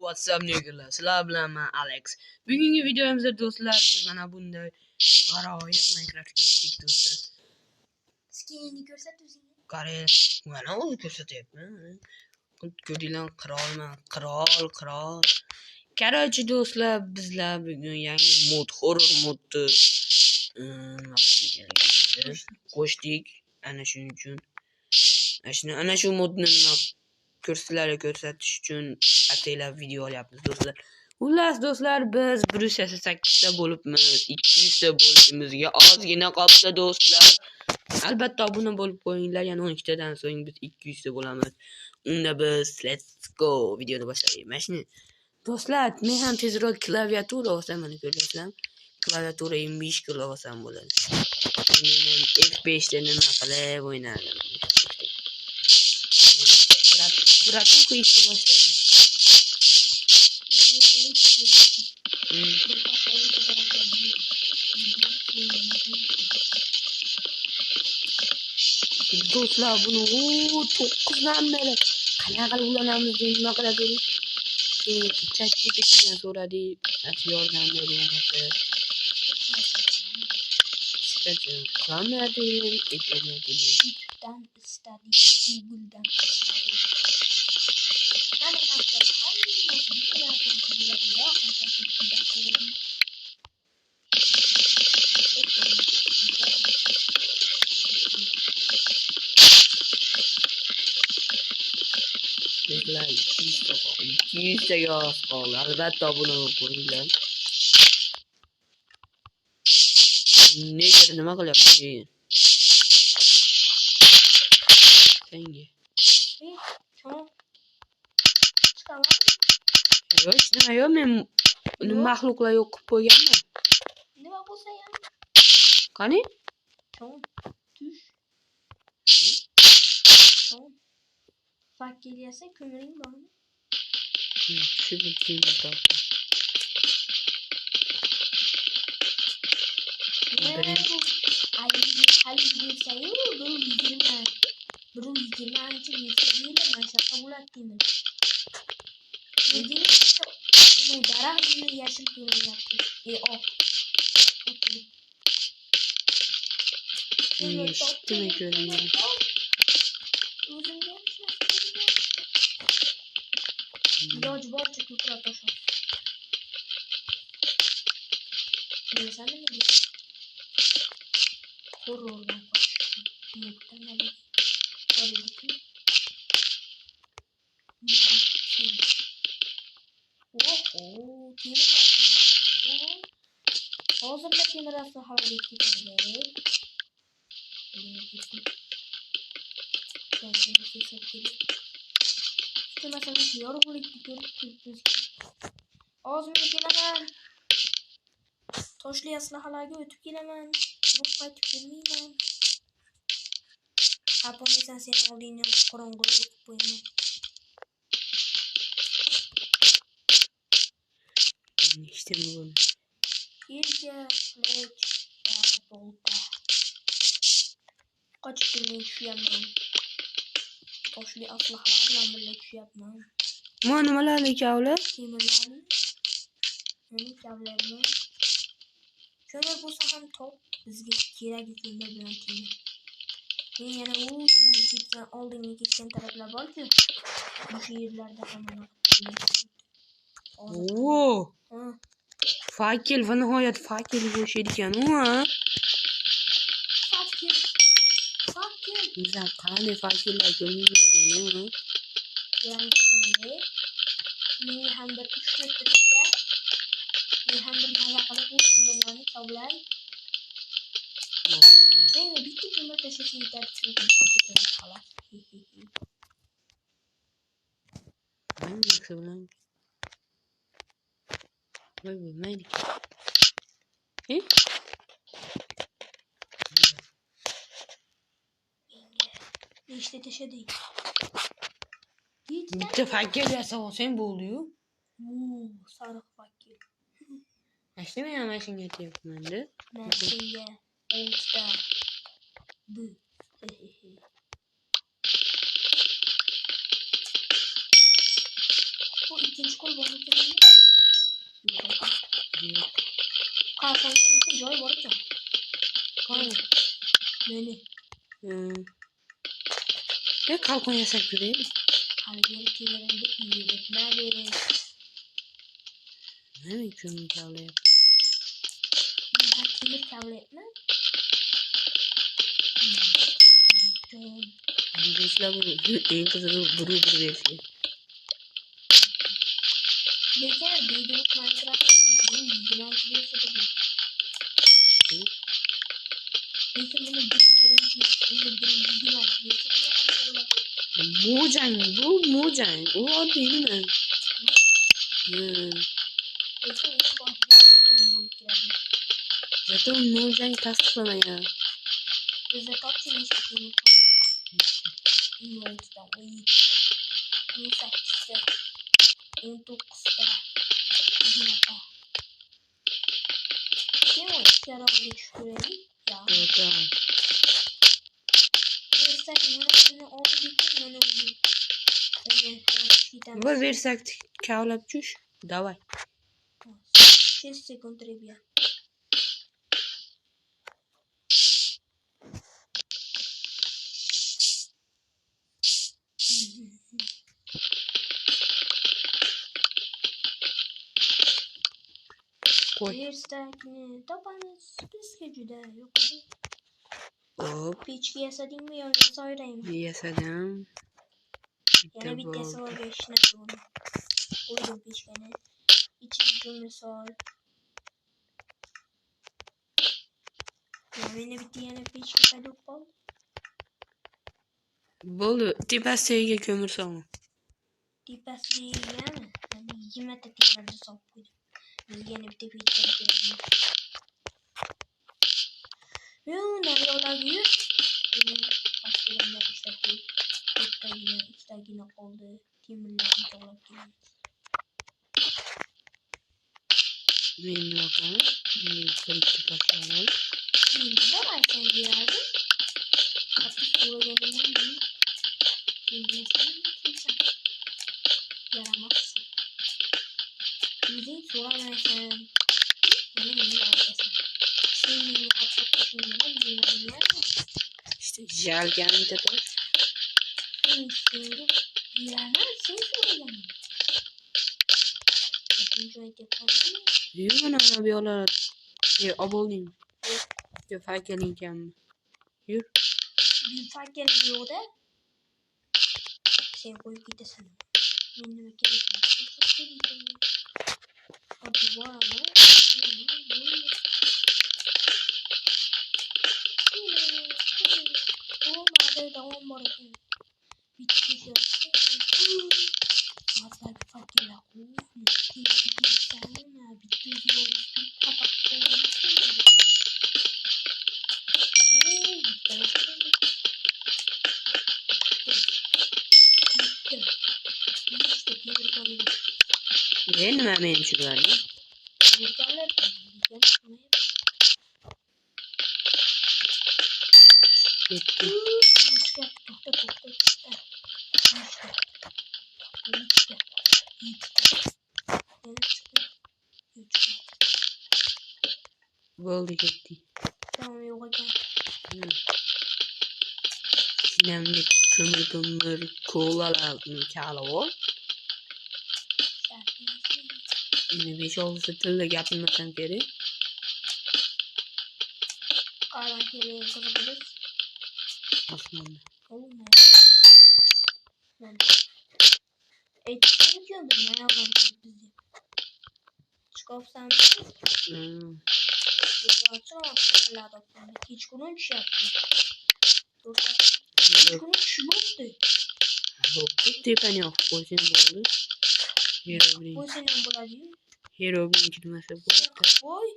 What's up niggalar? Sizlar bilan men Alex. Bugungi videomizda do'stlar biz mana bunday g'aroyib Minecraft ko'rdik do'stlar. Skinni ko'rsat o'zing. Qara, mana o'zi ko'rsatyapman. Ko'rdinglar, qirol. Короче, do'stlar, bizlar bugun yangi mod, horror modni qo'shdik. Ana shuning uchun ana shu modni ko'rsatish uchun ataylab video olyapmiz do'stlar. Xullas do'stlar, biz 188 ta bo'libmiz. 200 ta bo'lishimizga ozgina qolsa do'stlar. Albatta obuna bo'lib qo'yinglar. Yana 12 tadan so'ng biz 200 ta bo'lamiz. Unda biz let's go videoni boshlaymiz. Mana shuni do'stlar, men ham tezroq klaviatura olsam, mana ko'ryapsizlar. Klaviatura 25 kilo olsam bo'ladi. Men F5 da nima qilib o'ynardim. Bırakın işi başlayalım. Do'stlar bunu çok kızdan beri qanaqa ulanamiz deb nima qiladi? ChatGPTdan so'radi, yordam beryapti. Qilmadi, YouTube'dan istadik, Google'dan istadik. Bizlar 200 taga oz qoldi. Albatta obuna bo'linglar. Nega nima qilyapsiz? Senga. Yo'q, men uni mahluqlar yo'q qilib qo'yganman. Nima bo'lsa ham. Qani? Tush. Fakir yesa ko'ngling bormi? Shu bitta topdim. Hali bilsayu, bu 20 yilda mashaqa bo'ladi deyman. Nega uni daraxtini yashil ko'ryapti? Oq. Eshitdimi ko'ryapti? O'zimga iloji boricha ko'proq to'shab. Bilasanmi nega? Horrordan qo'shdim. Hozirda temir asli havoga ketadi. İşte mesela yorgunluktu görüp ağzımda gelemen. Toshli aslahalarga o'tib kelaman. Turib qaytib kelmayman. Qaponasan sen oldingni qorong'ulik qilib qo'yaman. İşte bu. Yerga lech bolta. Qochib kelmay tushyapman. Toshli aslahalar bilan birga tushyapman. Mana nimalarni kavlar? Temirlarni. Meni kavlarni. Ko'mir bo'lsa ham top bizga kerak ko'mir bilan temir. Men yana oldinga ketgan taraflar bor-ku. O'sha yerlarda hamma. Oo. Fakir va nihoyat fakir bo'shaydi ekan, ha? Fakir. Bizlar qanday fakirlar ko'rmaydigan, ha? Yangi men ham bir 3 ketsa, men ham bir nima qilib o'zimni tavlay. Men bitta ko'mir tashishni yetarli xolos. Ben yoksa bilan voy bo'lmaydi. Nechta tashadik? Bitta fakir yasab olsang bo'ldi-yu. Sariq fakir. Ashta men ham shunga aytyapman-da. Men senga 6 ta bu. Bu ikinci kol bunu kendi. Yok. Kalkanın için joy var hocam. Kanka. Beni. Ne kalkon yasak göreyim. Halbuki kilerinde iyilikler. Ne mi kömür kavla yapıyor? Kilir kabul etme. Arkadaşlar bu en kısa duru versiyon. Bir kere Büyüdürük Minecraft'ın bunun 106 versiyonu bu. Peki bunu Mojang bu Mojang. O değil mi? Zaten Mojang tasdiklama ya. Var versek kavlab çüş. Davay. Сейчас секунд, ребят. Koy. Verstakni topanız bizga juda yo'q. Hop. Pechga yasadingmi yo soyrangmi? Yasadim. Yana bitta savolga ishlataman. Qo'ydim pechkani. İçine kömür sol. Meni bitta yana pechga paydo qoldi. Bo'ldi. Tepasiga ko'mir solma. Tepasiga 20 ta temirni solib qo'ydim. Bizga yana bitta pechka kerak. Yo, naryolarga yur. Pastlarni ishlab qo'y. Ikkitagina qoldi. Temirlarni to'g'rab kelamiz. Men yoqam. Men kirib tashlayman. Nima aytsan deyadi? Qattiq so'raganimdan yaramazsın. Yüzün soğanaysan. Beni alacaksın. Sen beni kaçak düşünmeden bilmem yer mi? İşte jelganda da. Sen isteyince bilemem. Sen soracaksın. Yapınca yapalım. Yok ana arabalar. Ya abolayım. Yok fark edeceğim. Yürü. Bir fark geliyor da. Sen koyup gidesin. Benim mekanizmim. Çok sevdim. Hadi var ama. Devam var. Bir şey Hatta bir fark geliyor. Bir sana bir yol kapattım. Ben mi hemen şu galiba? Gitti. Oldu gitti. Tamam yola gel. Sinemli kömür koğulalarını kâla o. Yine 5-6 tırla yapılmasan geri. Karan keleği kazabiliriz. Aslında. Oğlum ya. Ben. Etkili gördüm ya yavrum bizi. Çıkopsan hiç bunun şey yaptı. Hiç bunun şu yoktu. Yoktu. Tepen yok. O senin oldu. Herobrine. Bu senin bulacağın. Herobrine kelimesi bu. Oy.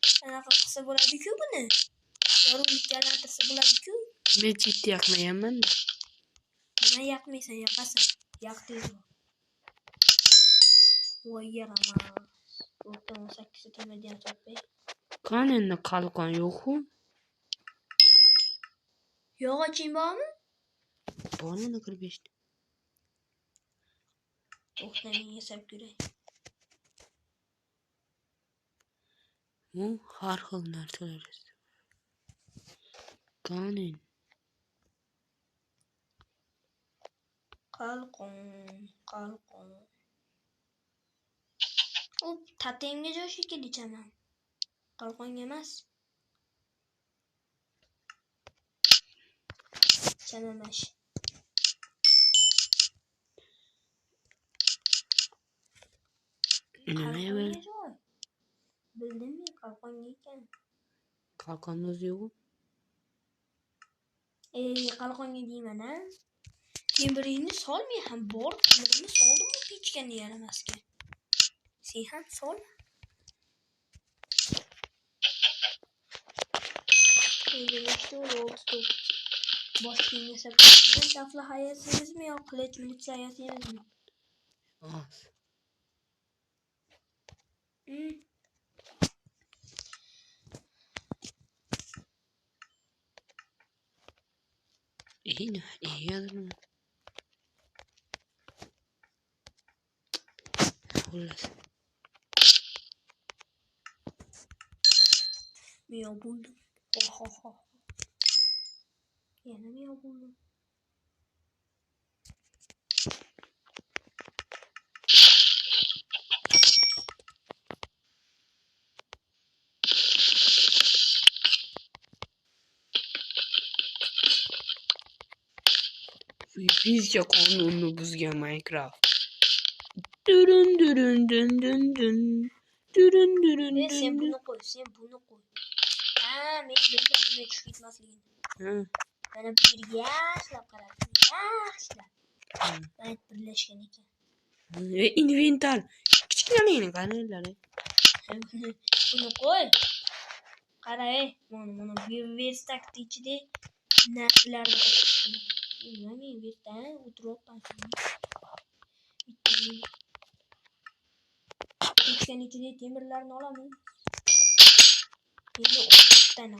Sen kısa buladı ki bu ne? Yorum bitkilerden kısa buladı ki. Ben ciddi yakmayayım ben de. Buna yakmaysan yaparsın. Yaktıydı o. Oy yaramaz. Orta 18 temediyen top bey. Kanında kalkan yok mu? Yok açayım bana mı? Bana da 45'ti. To'xtamay yasab ko'ray. U har xil narsalar istab. Qanin. Qalqon. U tatemga joy shekilli chaman. Qalqonga emas. Chanamash. Nima Qalqonga joy. Bildimmi qalqonga ekan. Qalqon o'zi yo'q. Qalqonga deyman-a. Temirini solmay ham bor, temirini soldim bu pechkani yaramasga. Sen ham sol. Endi nechta oldi boshqa yasab. Birinchi aflaha yasaymizmi yo qilich militsiya yasaymizmi? Az. İyi yazılım. Xullas. Miyav buldum. Ho. Yana miyav buldum. Fizika qonunini buzgan Minecraft. Durun. Sen bunu koy. Ha, men bildim buni tushib ketmasligini. Mana bu yerga yaxshilab qarab. Yaxshilab. Bayt birlashgan ekan. Ve inventar. Kichkinagina qanilari. Buni qo'y. Qara, mana bu verstakni ichida narsalarni qo'yib. Nima verstan o'tiribman. Pechkani ichida temirlarni olaman. Endi o'tiribdan.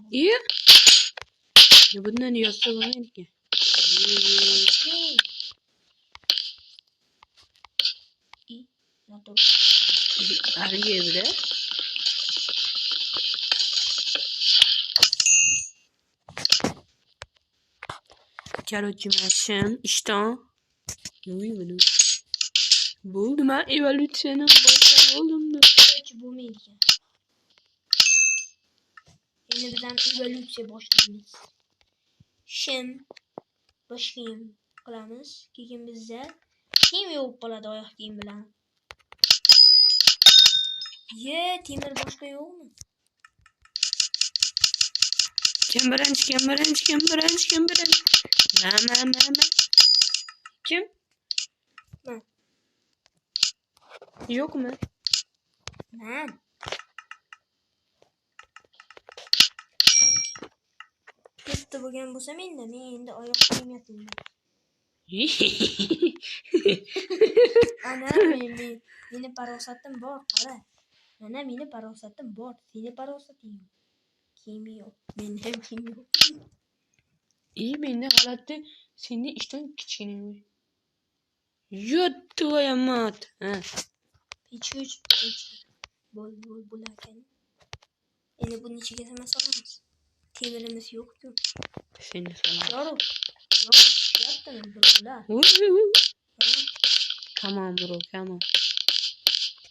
Bundan yozsa bo'lmaydi. Algebra. Короче, машин, ishton. Nima bo'ldi? Men evolyutsiyani boshqa bo'ldimda. Короче, bo'lmaydi ekan. Endi biz ham evolyutsiya boshlaymiz. Shim boshqa kiyim qilamiz. Keyin bizda kiyim yo'q qoladi oyoq kiyim bilan. Temir boshqa yo'qmi? Kim birinchi? Kim? Men. Yo'qmi? Men. Katta bo'lgan bo'lsa men endi oyoq kiyim yasayman. Ana meni parosatim bor, qara. Mana meni parosatim bor, seni parosating yo'q. Kiyim yo'q, menda ham kiyim yo'q. Menda holatda seni ishton kichkina. Yot твоя мать. Pechkuch. Bo'larkan. Endi buni ichiga nima solamiz? Temirimiz yo'q-ku. Seni so'radim. Yorug'. Yaptimi bular? Come on, bro, come on.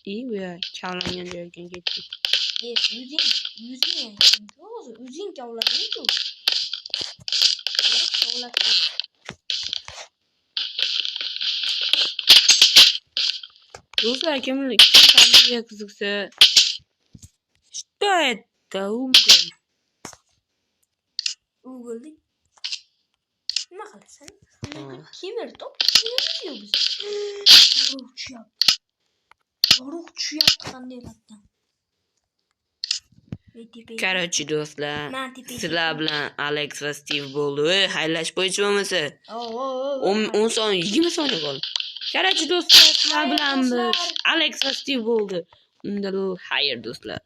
Bu ya kavlangan joyga ketdik. O'zing kavlading-ku. Do'stlar, kimlar ta'mirga qiziqsa, что это? Google nima qilasan? Temir top yo'q biz. Yorug' tushyapti qandaylardan. Короче, do'stlar, sizlar bilan Alex va Steve bo'ldi. Xayrlash bo'yicha bo'lmasa. 10 soniya, 20 soniya qoldi. Короче, do'stlar, sizlar bilan Alex va Steve bo'ldi. Unda xayr do'stlar.